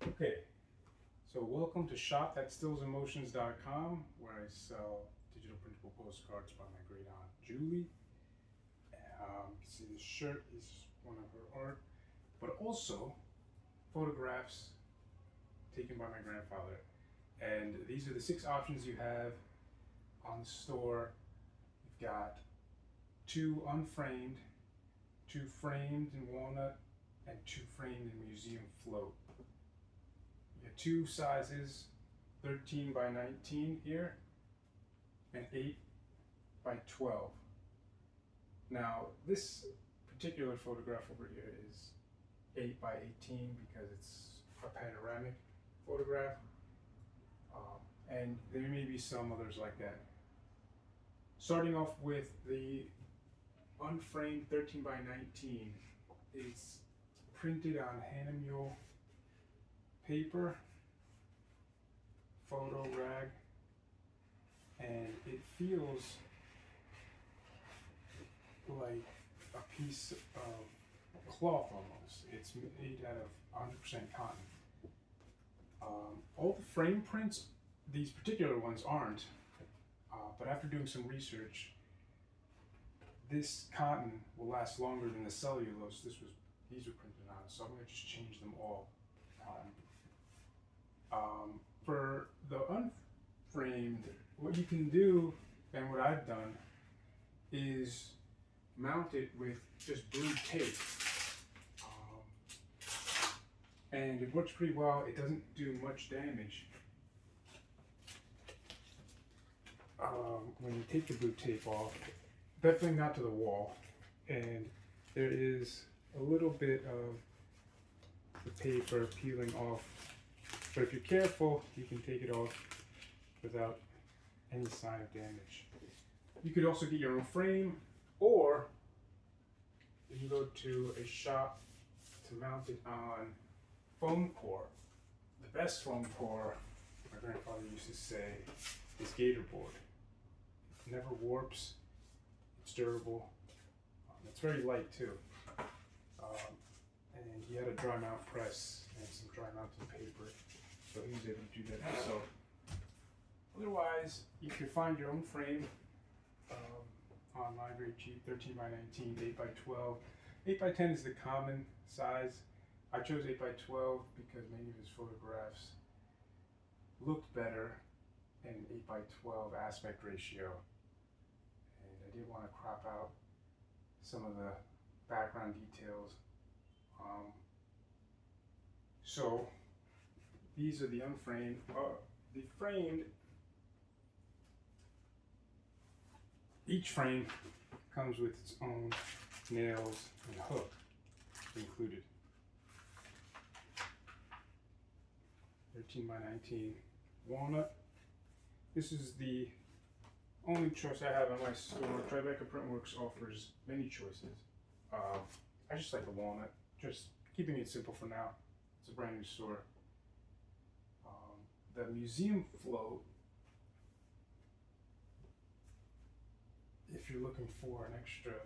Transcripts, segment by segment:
Okay, so welcome to shop@stillsemotions.com, where I sell digital printable postcards by my great aunt Julie. You can see this shirt is one of her art, but also photographs taken by my grandfather. And these are the 6 options you have on the store. You've got 2 unframed, 2 framed in walnut, and 2 framed in museum float. You have 2 sizes, 13 by 19 here, and 8 by 12. Now, this particular photograph over here is 8 by 18 because it's a panoramic photograph, and there may be some others like that. Starting off with the unframed 13 by 19, it's printed on Hahnemühle paper, photo rag, and it feels like a piece of cloth almost. It's made out of 100% cotton. All the frame prints, these particular ones aren't, but after doing some research, this cotton will last longer than the cellulose these were printed on, so I'm going to just change them all cotton. For the unframed, what you can do, and what I've done, is mount it with just blue tape. And it works pretty well. It doesn't do much damage. When you take the blue tape off, definitely not to the wall. And there is a little bit of the paper peeling off. But if you're careful, you can take it off without any sign of damage. You could also get your own frame, or you can go to a shop to mount it on foam core. The best foam core, my grandfather used to say, is gator board. It never warps, it's durable, it's very light too. And he had a dry mount press and some dry mounted paper, so he was able to do that himself. Otherwise, you can find your own frame online very cheap, 13 by 19, 8 by 12. 8 by 10 is the common size. I chose 8 by 12 because many of his photographs looked better in 8 by 12 aspect ratio. And I didn't want to crop out some of the background details. So these are the unframed. The framed, each frame comes with its own nails and hook included. 13 by 19 walnut. This is the only choice I have in my store. Tribeca Printworks offers many choices. I just like the walnut, just keeping it simple for now. It's a brand new store. The museum float, if you're looking for an extra,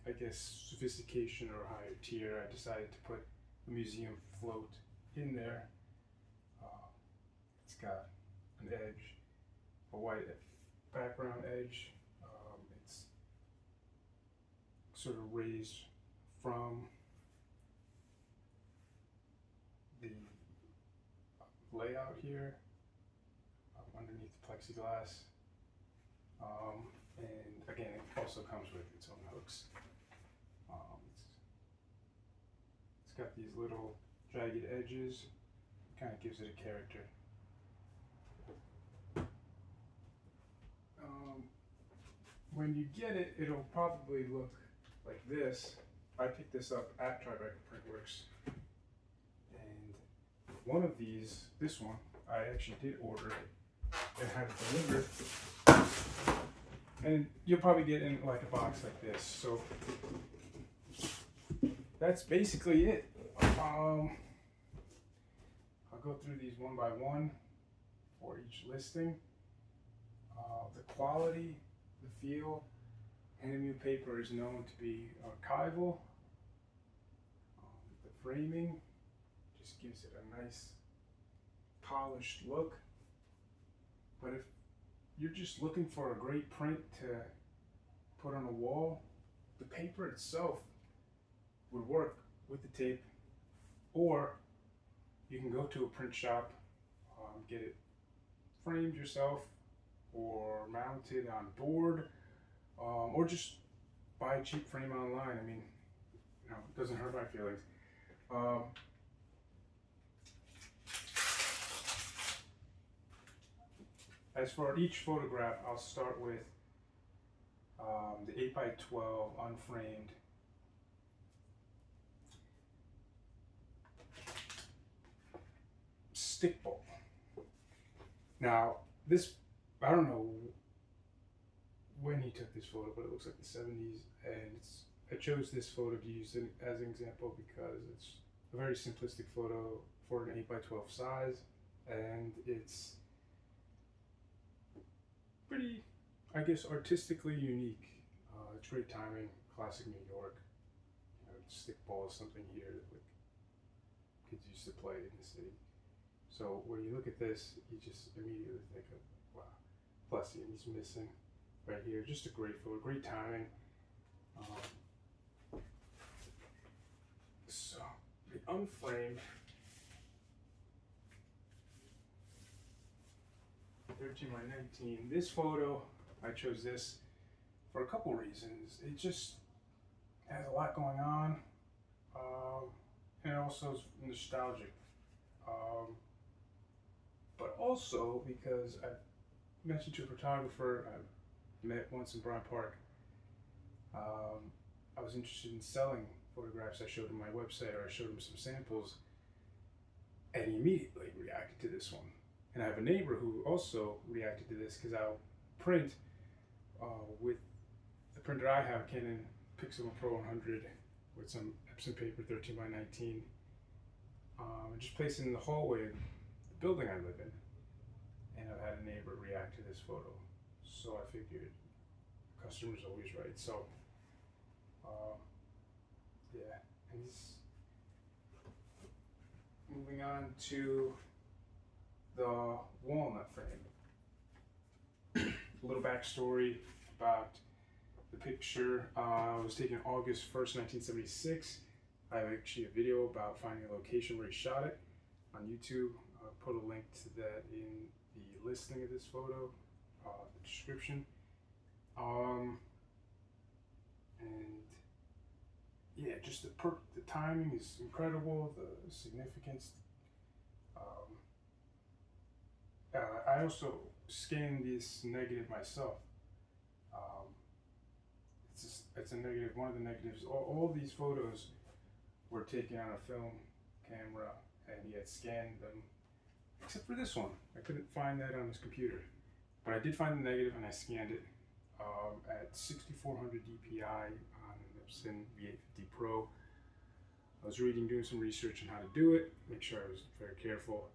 I guess, sophistication or higher tier, I decided to put a museum float in there. It's got an edge, a white background edge. It's sort of raised from the layout here underneath the plexiglass. And again, it also comes with its own hooks. It's got these little jagged edges, kind of gives it a character. When you get it, it'll probably look like this. I picked this up at Tribeca Printworks, and one of these, this one, I actually did order and have it delivered. And you'll probably get in like a box like this. So that's basically it. I'll go through these one by one for each listing. The quality, the feel, Hahnemühle paper is known to be archival. The framing, just gives it a nice polished look. But if you're just looking for a great print to put on a wall, the paper itself would work with the tape, or you can go to a print shop, get it framed yourself or mounted on board, or just buy a cheap frame online. I mean, you know, it doesn't hurt my feelings. As for each photograph, I'll start with the 8x12 unframed stick bowl. Now, this, I don't know when he took this photo, but it looks like the 70s, and I chose this photo to use as an example because it's a very simplistic photo for an 8x12 size, and it's pretty, I guess, artistically unique. It's great timing, classic New York. You know, stickball is something here that like, kids used to play in the city. So when you look at this, you just immediately think of, wow, plus he's missing right here. Just a great photo, great timing. So the unframed 13x19. This photo, I chose this for a couple reasons. It just has a lot going on, and it also is nostalgic. But also because I mentioned to a photographer I met once in Bryant Park. I was interested in selling photographs. I showed him my website, or I showed him some samples, and he immediately reacted to this one. And I have a neighbor who also reacted to this because I'll print with the printer I have, Canon Pixel Pro 100, with some Epson paper, 13x19, and just place it in the hallway of the building I live in. And I've had a neighbor react to this photo, so I figured customer's always right. So yeah, and moving on to the walnut frame. A little backstory about the picture. It was taken August 1st, 1976. I have actually a video about finding a location where he shot it on YouTube. I'll put a link to that in the listing of this photo, the description. And yeah, just the timing is incredible, the significance. I also scanned this negative myself. It's a negative, one of the negatives. All these photos were taken on a film camera, and he had scanned them, except for this one. I couldn't find that on his computer, but I did find the negative, and I scanned it at 6400 DPI on an Epson V850 Pro. I was doing some research on how to do it, make sure I was very careful.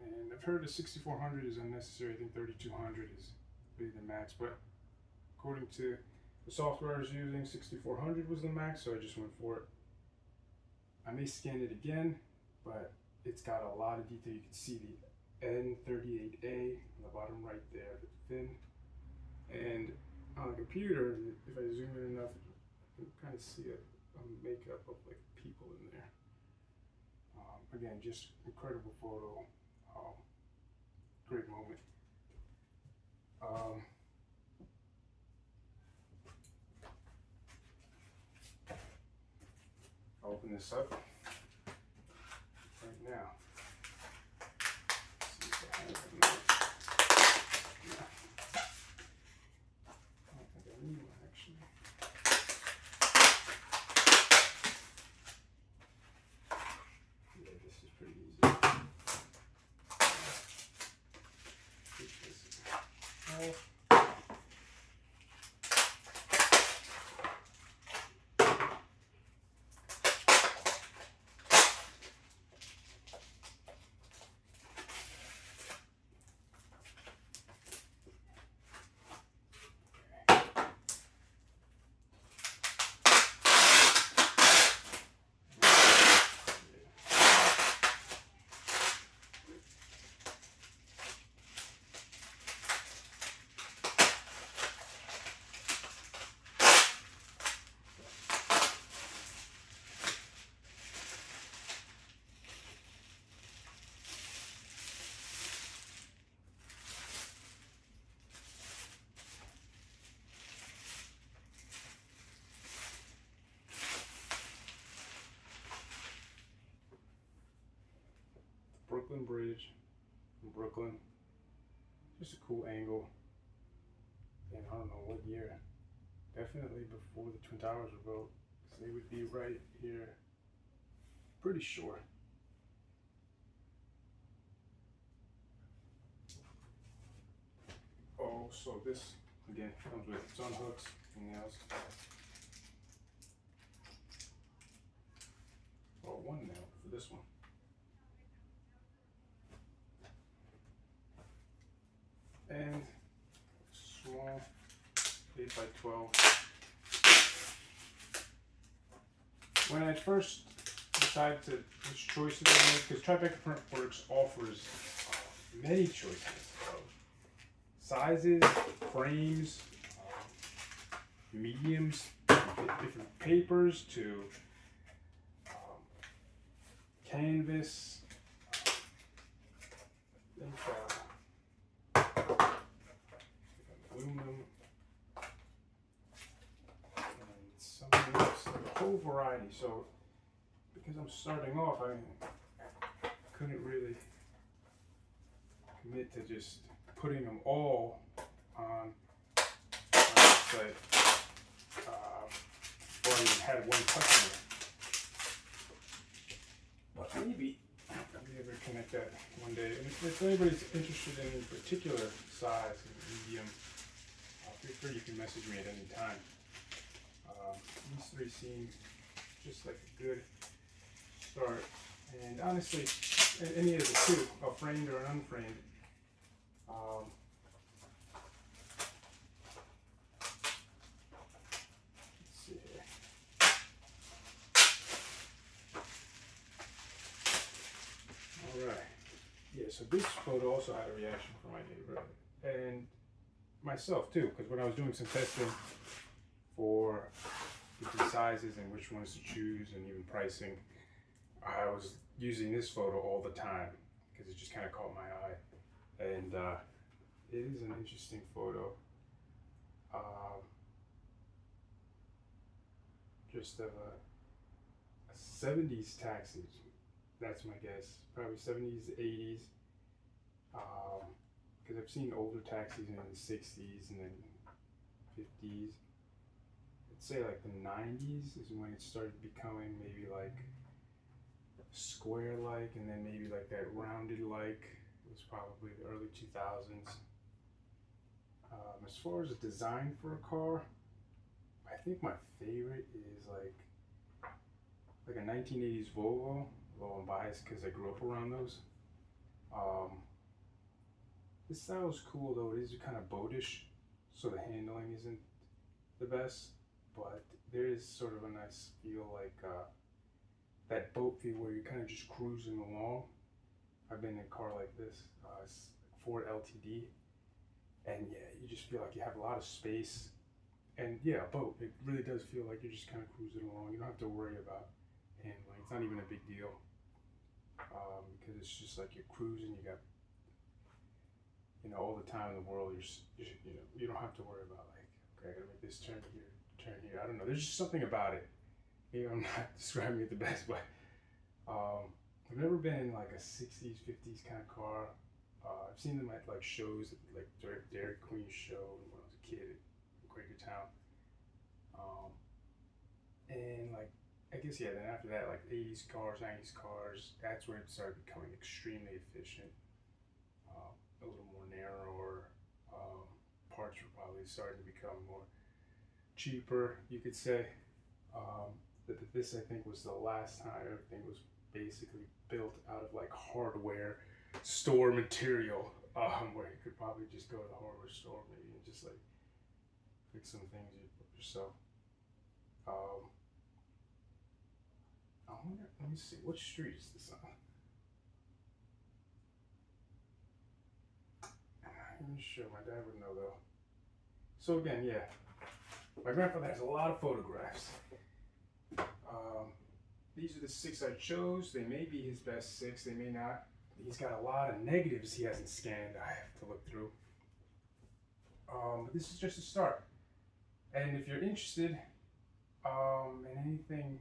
And I've heard the 6400 is unnecessary. I think 3200 is really the max, but according to the software I was using, 6400 was the max, so I just went for it. I may scan it again, but it's got a lot of detail. You can see the N38A on the bottom right there, the fin. And on the computer, if I zoom in enough, you can kind of see a makeup of like people in there. Again, just incredible photo. Great moment. I'll open this up right now. See if I have it in there. Yeah. I don't think I need one actually. Yeah, this is pretty easy. Brooklyn Bridge in Brooklyn. Just a cool angle. And I don't know what year. Definitely before the Twin Towers were built, because they would be right here. Pretty sure. Oh, so this again comes with its own hooks and nails. Well, one nail for this one. And small 8x12. When I first decided to which choices I make, because Tribeca Printworks offers many choices of sizes, frames, mediums, different papers to canvas. Aluminum, and something else, like a whole variety. So, because I'm starting off, I couldn't really commit to just putting them all on my website. Or I even had one customer. But maybe I'll be able to connect that one day. And if anybody's interested in a particular size and medium, feel free, you can message me at any time. These three seem just like a good start. And honestly, any of the two, a framed or an unframed, let's see here. Alright. Yeah, so this photo also had a reaction from my neighbor and myself too, because when I was doing some testing for different sizes and which ones to choose and even pricing, I was using this photo all the time because it just kind of caught my eye. And it is an interesting photo. Just of a 70s taxi. That's my guess. Probably 70s, 80s. Because I've seen older taxis in the 60s and then 50s. I'd say like the 90s is when it started becoming maybe like square-like, and then maybe like that rounded-like. It was probably the early 2000s. As far as a design for a car, I think my favorite is like a 1980s Volvo. Although I'm biased because I grew up around those. This style is cool though. It is kind of boatish, so the handling isn't the best, but there is sort of a nice feel, like that boat feel where you're kind of just cruising along. I've been in a car like this, it's Ford LTD, and yeah, you just feel like you have a lot of space. And yeah, a boat, it really does feel like you're just kind of cruising along. You don't have to worry about handling. It's not even a big deal, because it's just like you're cruising. You got, all the time in the world. You don't have to worry about like, okay, I gotta make this turn here. I don't know. There's just something about it. Maybe I'm not describing it the best, but I've never been in like a 60s, 50s kind of car. I've seen them at like shows, like Dairy Queen show when I was a kid in Quakertown. And like, I guess, yeah, then after that, like 80s cars, 90s cars, that's where it started becoming extremely efficient. A little more narrower. Parts were probably starting to become more cheaper, you could say. But this, I think, was the last time everything was basically built out of like hardware store material, where you could probably just go to the hardware store maybe and just like fix some things yourself. I wonder, let me see, what street is this on? I'm not sure, my dad would know though. So again, yeah, my grandfather has a lot of photographs. These are the 6 I chose. They may be his best 6, they may not. He's got a lot of negatives he hasn't scanned I have to look through. But this is just a start. And if you're interested in anything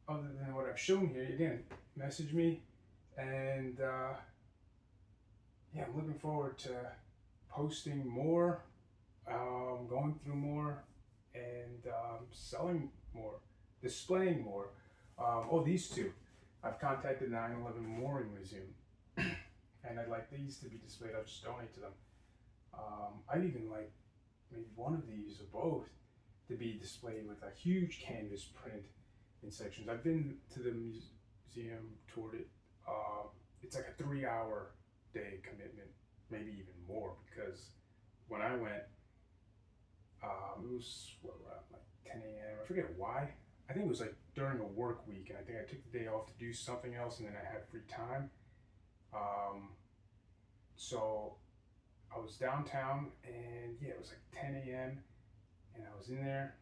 other than what I've shown here, again, message me And yeah, I'm looking forward to posting more, going through more, and selling more, displaying more. Oh, these two. I've contacted 9/11 Memorial Museum, and I'd like these to be displayed. I'll just donate to them. I'd even like maybe one of these or both to be displayed with a huge canvas print in sections. I've been to the museum, toured it. It's like a 3-hour day commitment, maybe even more, because when I went, it was around like 10 a.m. I forget why. I think it was like during a work week, and I think I took the day off to do something else, and then I had free time. So I was downtown, and yeah, it was like 10 a.m. and I was in there,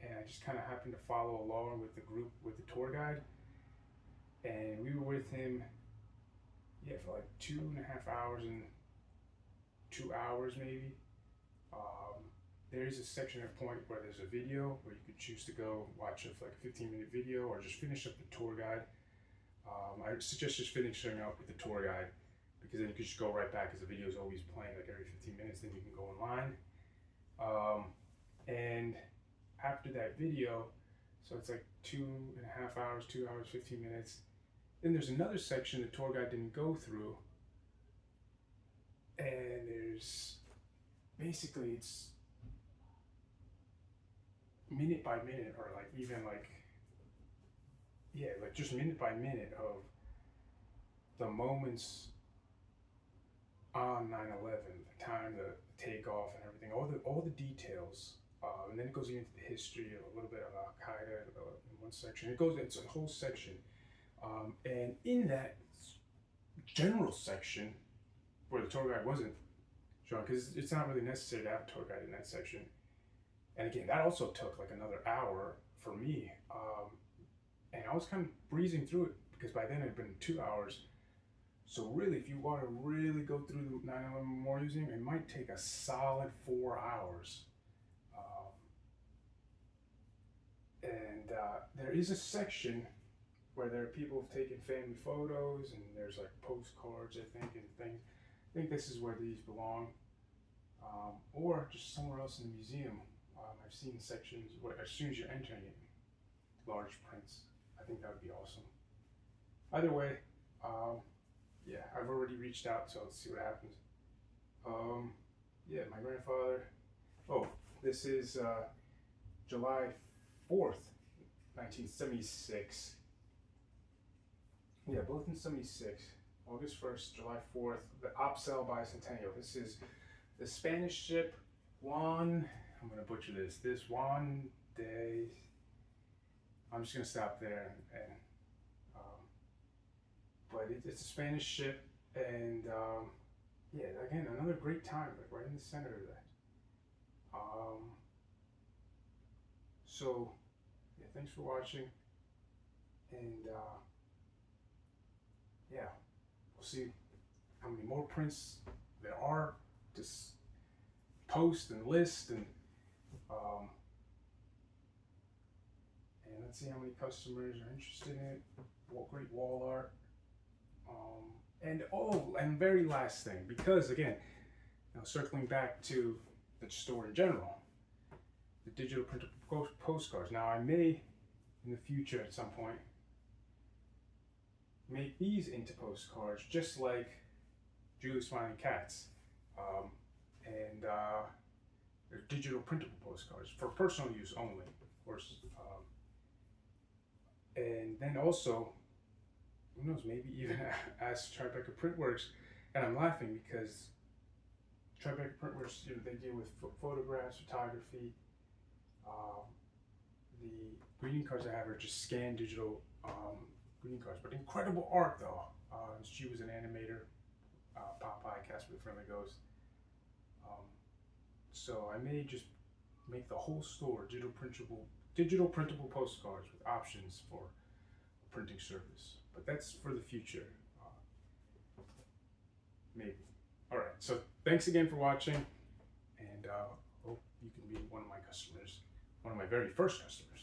and I just kind of happened to follow along with the group, with the tour guide, and we were with him, yeah, for like 2.5 hours and 2 hours maybe. There is a section at point where there's a video where you could choose to go watch like a 15-minute video or just finish up the tour guide. I suggest just finishing up with the tour guide, because then you can just go right back, because the video is always playing like every 15 minutes, then you can go online. And after that video, so it's like 2.5 hours, 2 hours, 15 minutes. Then there's another section the tour guide didn't go through. And there's basically, it's minute by minute, or like even like, yeah, like just minute by minute of the moments on 9/11, the time, the takeoff and everything, all the details. And then it goes into the history, a little bit of Al-Qaeda in one section. It's a whole section. And in that general section, where the tour guide wasn't shown, because it's not really necessary to have a tour guide in that section. And again, that also took like another hour for me. And I was kind of breezing through it, because by then it had been 2 hours. So really, if you want to really go through the 9/11 Memorial Museum, it might take a solid 4 hours. And there is a section where there are people who've taken family photos, and there's like postcards, I think, and things. I think this is where these belong, or just somewhere else in the museum. I've seen sections where, as soon as you're entering it, large prints. I think that would be awesome. Either way, yeah, I've already reached out, so let's see what happens. Yeah, my grandfather. Oh, this is July 4th, 1976. Yeah, both in 76. August 1st, July 4th, the Opsal Bicentennial. This is the Spanish ship Juan, I'm going to butcher this, Juan de, I'm just going to stop there. But it's a Spanish ship, and yeah, again, another great time, like right in the center of that. So, yeah, thanks for watching, and yeah, we'll see how many more prints there are to post and list, and let's see how many customers are interested in it. What great wall art. And very last thing, because again, circling back to the store in general, the digital printable postcards. Now, I may, in the future at some point, make these into postcards, just like Julie Smiling Cats, and they're digital printable postcards for personal use only, of course. And then also, who knows, maybe even ask Tribeca Printworks. And I'm laughing because Tribeca Printworks, they deal with photographs, photography. The greeting cards I have are just scanned digital greeting cards, but incredible art though. She was an animator, Popeye, Casper the Friendly Ghost. So I may just make the whole store digital printable postcards with options for a printing service. But that's for the future, maybe. All right, so thanks again for watching, and hope you can be one of my customers, one of my very first customers.